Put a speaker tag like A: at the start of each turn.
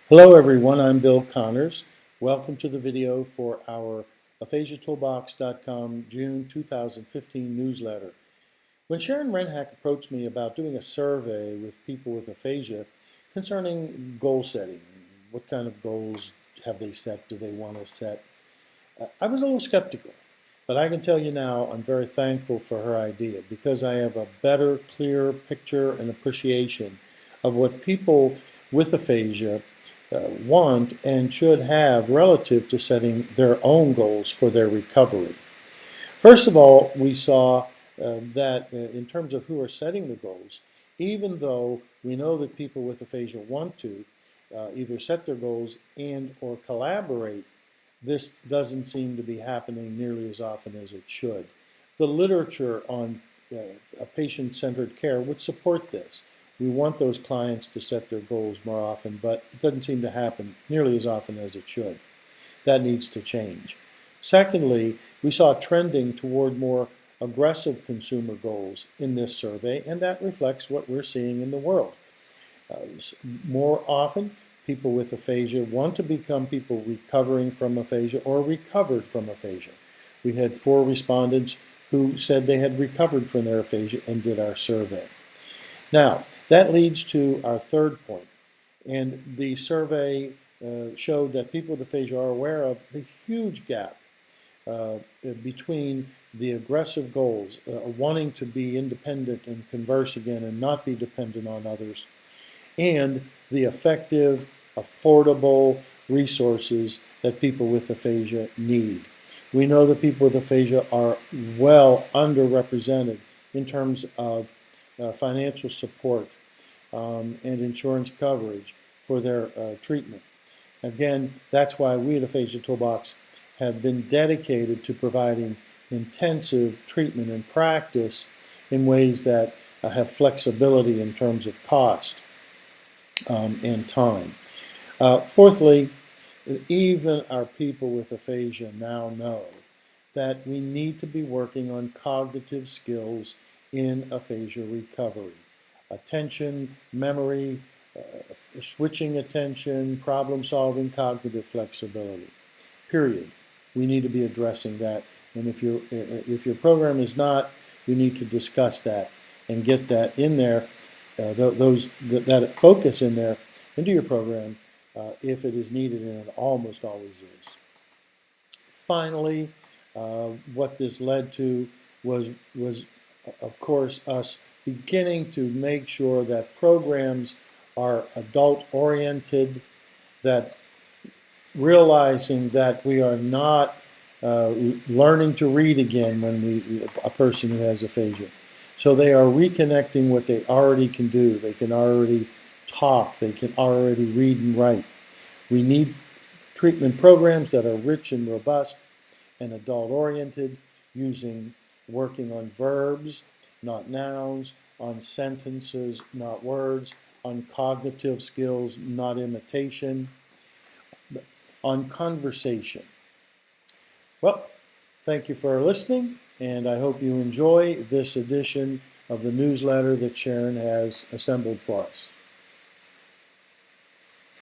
A: Hello everyone, I'm Bill Connors. Welcome to the video for our AphasiaToolbox.com June 2015 newsletter. When Sharon Renhack approached me about doing a survey with people with aphasia concerning goal setting, what kind of goals have they set, do they want to set, I was a little skeptical. But I can tell you now I'm very thankful for her idea because I have a better, clearer picture and appreciation of what people with aphasia want and should have relative to setting their own goals for their recovery. First of all, we saw that in terms of who are setting the goals, even though we know that people with aphasia want to either set their goals and or collaborate, this doesn't seem to be happening nearly as often as it should. The literature on a patient-centered care would support this. We want those clients to set their goals more often, but it doesn't seem to happen nearly as often as it should. That needs to change. Secondly, we saw trending toward more aggressive consumer goals in this survey, and that reflects what we're seeing in the world. More often, people with aphasia want to become people recovering from aphasia or recovered from aphasia. We had 4 respondents who said they had recovered from their aphasia and did our survey. Now, that leads to our third point, and the survey showed that people with aphasia are aware of the huge gap between the aggressive goals, wanting to be independent and converse again and not be dependent on others, and the effective, affordable resources that people with aphasia need. We know that people with aphasia are well underrepresented in terms of financial support and insurance coverage for their treatment. Again, that's why we at Aphasia Toolbox have been dedicated to providing intensive treatment and practice in ways that have flexibility in terms of cost and time. Fourthly, even our people with aphasia now know that we need to be working on cognitive skills in aphasia recovery. Attention, memory, switching attention, problem solving, cognitive flexibility. Period. We need to be addressing that. And if your program is not, you need to discuss that and get that in there, that focus in there into your program if it is needed, and it almost always is. Finally, what this led to was of course us beginning to make sure that programs are adult-oriented, that realizing that we are not learning to read again when a person who has aphasia. So they are reconnecting what they already can do. They can already talk. They can already read and write. We need treatment programs that are rich and robust and adult-oriented, working on verbs, not nouns, on sentences, not words, on cognitive skills, not imitation, on conversation. Well, thank you for listening, and I hope you enjoy this edition of the newsletter that Sharon has assembled for us.